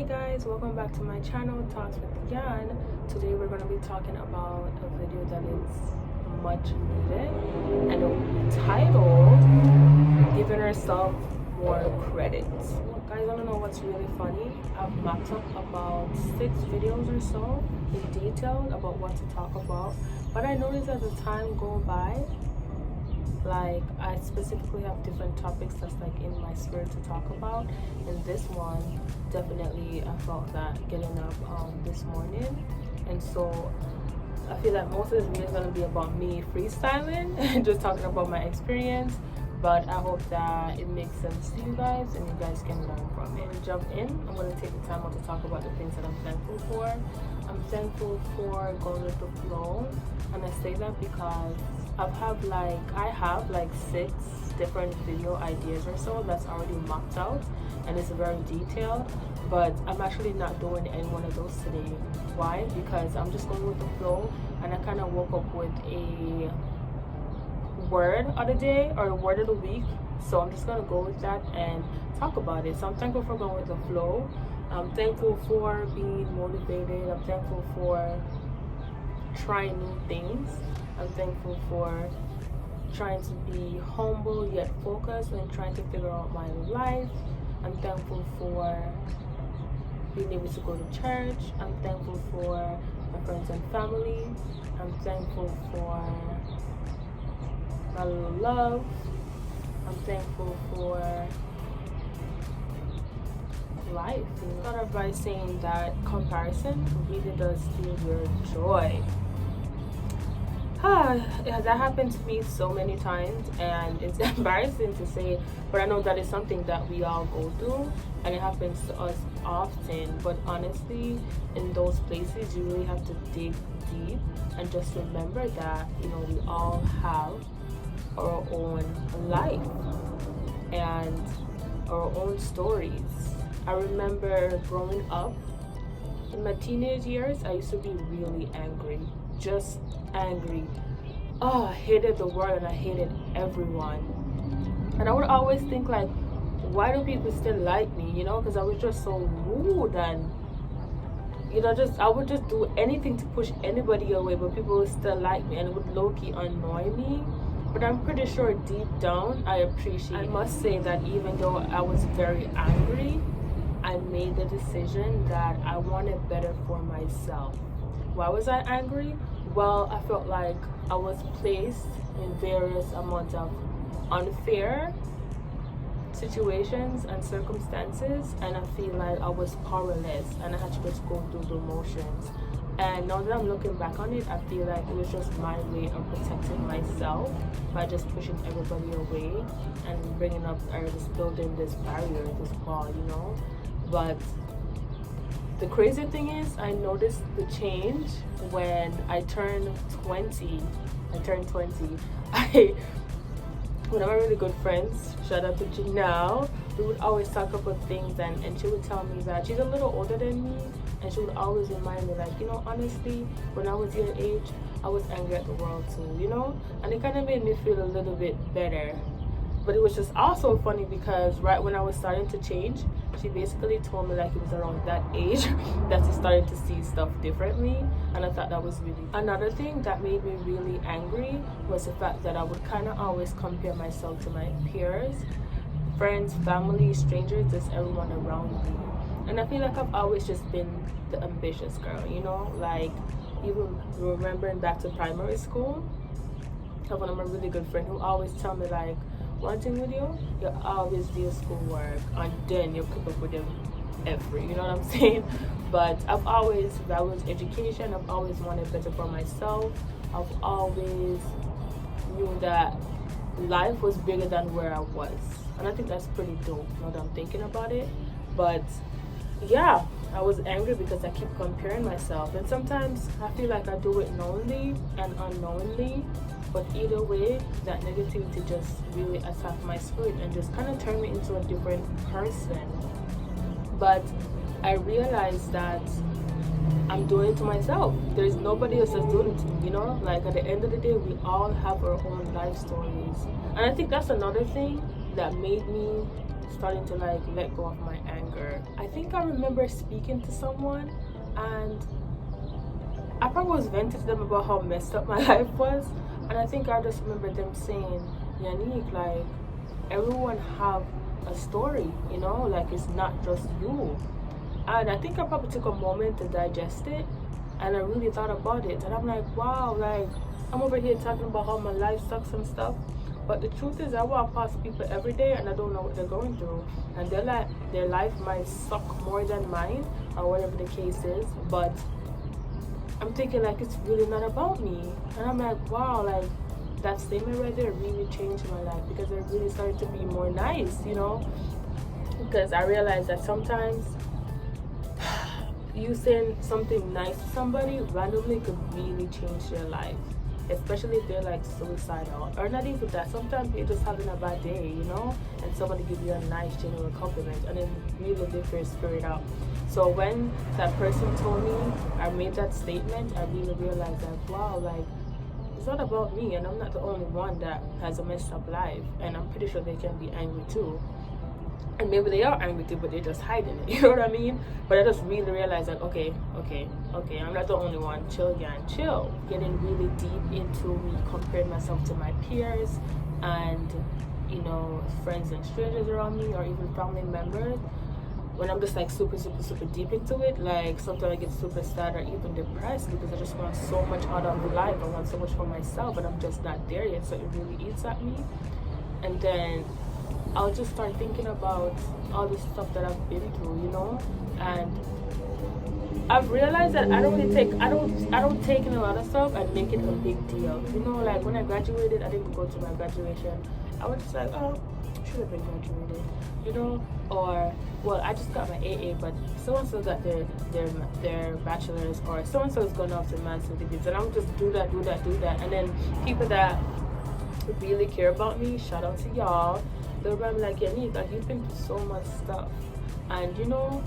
Guys, welcome back to my channel, Talks with Yan. Today we're going to be talking about a video that is much needed, and it will be titled Giving Herself More Credit. Guys, I don't know what's really funny. I've mapped up about 6 videos or so in detail about what to talk about, but I noticed as the time go by, like I specifically have different topics that's like in my spirit to talk about. And this one, definitely I felt that getting up this morning, and so I feel like most of this video is going to be about me freestyling and just talking about my experience, but I hope that it makes sense to you guys and you guys can learn from it. And jump in, I'm going to take the time out to talk about the things that I'm thankful for. I'm thankful for going with the flow, and I say that because I have like 6 different video ideas or so that's already mapped out, and it's very detailed, but I'm actually not doing any one of those today. Why? Because I'm just going with the flow, and I kind of woke up with a word of the day or a word of the week, so I'm just gonna go with that and talk about it. So I'm thankful for going with the flow. I'm thankful for being motivated. I'm thankful for trying new things. I'm thankful for trying to be humble yet focused and trying to figure out my life. I'm thankful for being able to go to church. I'm thankful for my friends and family. I'm thankful for my little love. I'm thankful for life. Start off by saying that comparison really does steal your joy. That happened to me so many times, and it's embarrassing to say, but I know that is something that we all go through, and it happens to us often. But honestly, in those places, you really have to dig deep and just remember that, you know, we all have our own life and our own stories. I remember growing up in my teenage years, I used to be really angry, just angry. I hated the world and I hated everyone, and I would always think like, why do people still like me, you know, because I was just so rude, and you know, I would just do anything to push anybody away, but people would still like me, and it would low-key annoy me. But I'm pretty sure deep down I appreciate it. I must say that even though I was very angry, I made the decision that I wanted better for myself. Why was I angry? Well, I felt like I was placed in various amounts of unfair situations and circumstances, and I feel like I was powerless and I had to just go through the motions. And now that I'm looking back on it, I feel like it was just my way of protecting myself by just pushing everybody away and bringing up or just building this barrier, this wall, you know. But the crazy thing is, I noticed the change when I turned 20. One of my really good friends, shout out to Janelle, we would always talk about things, and she would tell me that she's a little older than me, and she would always remind me, like, you know, honestly, when I was your age, I was angry at the world too, you know, and it kind of made me feel a little bit better. But it was just also funny because right when I was starting to change, she basically told me like it was around that age that she started to see stuff differently, and I thought that was really. Another thing that made me really angry was the fact that I would kind of always compare myself to my peers, friends, family, strangers, just everyone around me. And I feel like I've always just been the ambitious girl, you know, like even remembering back to primary school, I have one of my really good friends who always tell me like, one thing with you always do your schoolwork and then you keep up with them you know what I'm saying? But I've always valued education. I've always wanted better for myself. I've always knew that life was bigger than where I was, and I think that's pretty dope now that I'm thinking about it. But yeah, I was angry because I keep comparing myself, and sometimes I feel like I do it knowingly and unknowingly. But either way, that negativity just really attacked my spirit and just kind of turned me into a different person. But I realized that I'm doing it to myself. There's nobody else that's doing it to me, you know? Like at the end of the day, we all have our own life stories. And I think that's another thing that made me starting to like let go of my anger. I think I remember speaking to someone, and I probably was venting to them about how messed up my life was, and I think I just remember them saying, Yannick, like, everyone have a story, you know, like it's not just you. And I think I probably took a moment to digest it, and I really thought about it, and I'm like, wow, like, I'm over here talking about how my life sucks and stuff, but the truth is I walk past people every day and I don't know what they're going through, and their life might suck more than mine or whatever the case is, but I'm thinking like it's really not about me. And I'm like, wow, like that statement right there really changed my life, because I really started to be more nice, you know, because I realized that sometimes you saying something nice to somebody randomly could really change their life, especially if they're like suicidal, or not even that. Sometimes you're just having a bad day, you know, and somebody give you a nice genuine compliment, and it really lifts your spirit up. So when that person told me, I made that statement, I really realized that, wow, like, it's not about me, and I'm not the only one that has a messed up life, and I'm pretty sure they can be angry too. And maybe they are angry too, but they're just hiding it, you know what I mean? But I just really realized that, okay, I'm not the only one. Chill, Yan, chill. Getting really deep into me, comparing myself to my peers and, you know, friends and strangers around me, or even family members. When I'm just like super deep into it, like sometimes I get super sad or even depressed, because I just want so much out of life. I want so much for myself, but I'm just not there yet. So it really eats at me. And then I'll just start thinking about all the stuff that I've been through, you know, and I've realized that I don't take in a lot of stuff and make it a big deal. You know, like when I graduated, I didn't go to my graduation. I was just like, oh, should have been graduated, you know, or well, I just got my AA, but so and so got their bachelor's, or so and so is going off to master's degrees, and I'm just do that, and then people that really care about me, shout out to y'all. They'll be like, Yannick, like you've been through so much stuff, and you know,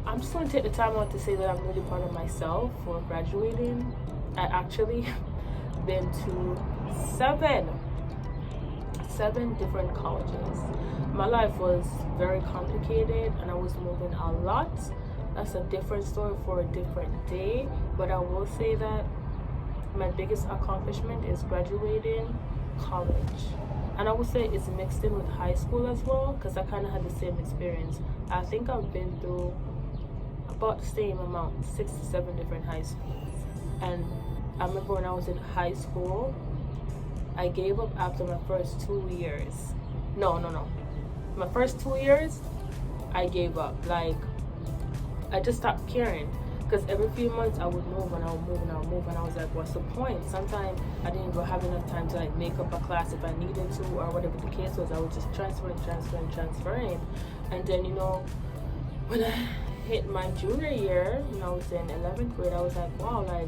I'm just gonna take the time out to say that I'm really proud of myself for graduating. I actually been to seven different colleges. My life was very complicated, and I was moving a lot. That's a different story for a different day, but I will say that my biggest accomplishment is graduating college. And I would say it's mixed in with high school as well, because I kind of had the same experience. I think I've been through about the same amount, 6 to 7 different high schools. And I remember when I was in high school, I gave up after my first 2 years. No. My first 2 years, I gave up. Like, I just stopped caring. Because every few months I would move, and I would move, and I was like, what's the point? Sometimes I didn't even have enough time to like make up a class if I needed to, or whatever the case was. I would just transferring. And then, you know, when I hit my junior year, when I was in 11th grade, I was like, wow, like,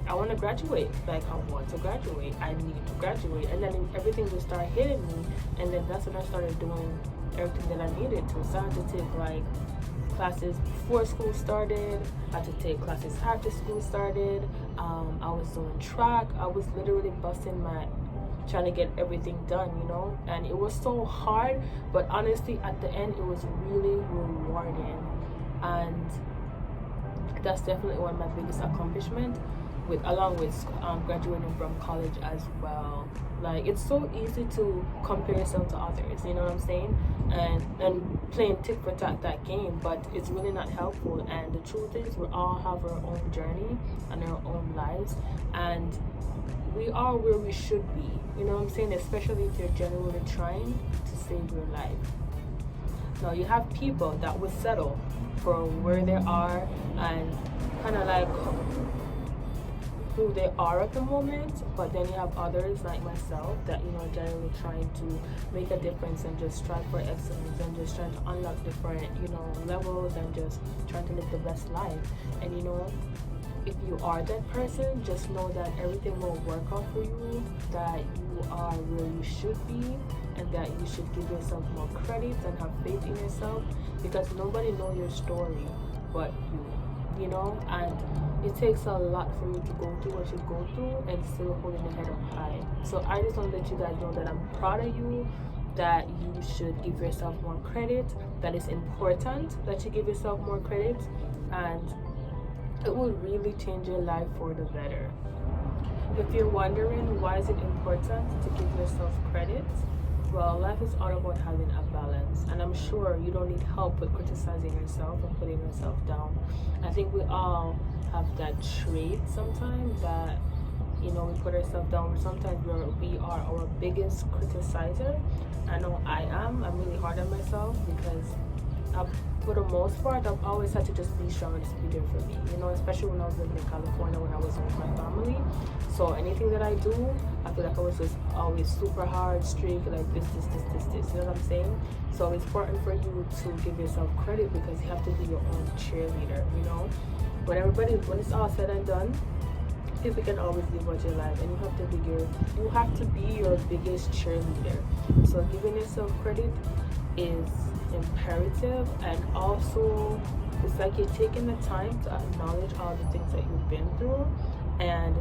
I want to graduate. Like, I want to graduate. I need to graduate. And then everything just started hitting me, and then that's when I started doing everything that I needed to. So I had to take like classes before school started. I had to take classes after school started. I was doing track. I was literally trying to get everything done, you know, and it was so hard, but honestly at the end it was really rewarding, and that's definitely one of my biggest accomplishments, along with graduating from college as well. Like, it's so easy to compare yourself to others, you know what I'm saying, and playing tit for tat that game, but it's really not helpful. And the truth is, we all have our own journey and our own lives, and we are where we should be, you know what I'm saying, especially if you're genuinely trying to save your life. Now, you have people that will settle for where they are and kind of like who they are at the moment, but then you have others like myself that, you know, are generally trying to make a difference and just strive for excellence and just trying to unlock different, you know, levels and just trying to live the best life. And you know, if you are that person, just know that everything will work out for you, that you are where you should be, and that you should give yourself more credit and have faith in yourself, because nobody knows your story but you know, and it takes a lot for you to go through what you go through and still holding your head up high. So I just want to let you guys know that I'm proud of you, that you should give yourself more credit, that it's important that you give yourself more credit, and it will really change your life for the better. If you're wondering why is it important to give yourself credit, well, life is all about having a balance, and I'm sure you don't need help with criticizing yourself and putting yourself down. I think we all have that trait sometimes that, you know, we put ourselves down. Sometimes we are our biggest criticizer. I know I am. I'm really hard on myself because for the most part, I've always had to just be strong and just be there for me, you know, especially when I was living in California, when I was with my family. So anything that I do, I feel like I was just always super hard, strict, like this, you know what I'm saying? So it's important for you to give yourself credit because you have to be your own cheerleader, you know? When it's all said and done, people can always live out your life, and you have to be your biggest cheerleader. So giving yourself credit is imperative, and also it's like you're taking the time to acknowledge all the things that you've been through, and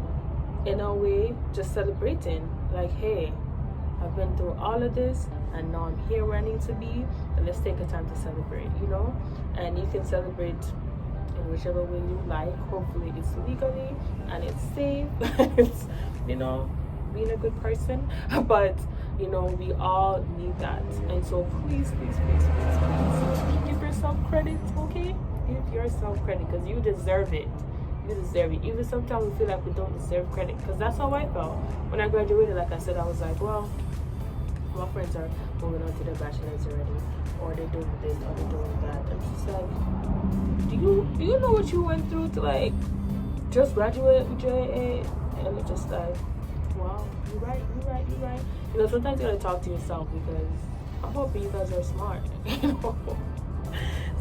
in a way just celebrating, like, hey, I've been through all of this and now I'm here where I need to be, and let's take a time to celebrate, you know? And you can celebrate in whichever way you like. Hopefully it's legally and it's safe. It's, you know, being a good person. But, you know, we all need that. And so please give yourself credit, okay? Give yourself credit because you deserve it. You deserve it. Even sometimes we feel like we don't deserve credit, because that's how I felt when I graduated. Like I said, I was like, well, my friends are moving on to their bachelor's already, or they're doing this, or they're doing that. I'm just like, do you know what you went through to like just graduate with your AA? And it's just like, wow, you're right. You know, sometimes you gotta talk to yourself, because I'm hoping you guys are smart. You know,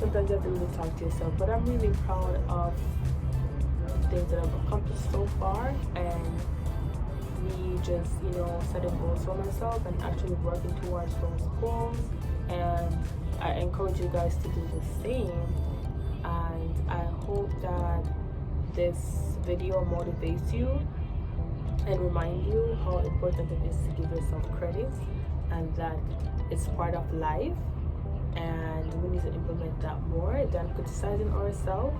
sometimes you have to really talk to yourself. But I'm really proud of things that I've accomplished so far, and me just, you know, setting goals for myself and actually working towards those goals. And I encourage you guys to do the same, and I hope that this video motivates you and remind you how important it is to give yourself credit, and that it's part of life, and we need to implement that more than criticizing ourselves.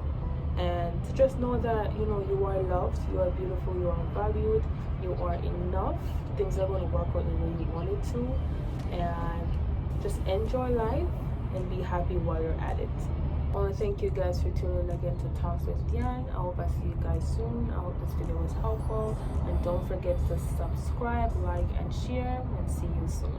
And to just know that, you know, you are loved, you are beautiful, you are valued, you are enough. Things are going to work out the way you want it to. And just enjoy life and be happy while you're at it. I want to thank you guys for tuning in again to Talks with Yan. I hope I see you guys soon. I hope this video was helpful. And don't forget to subscribe, like, and share. And see you soon.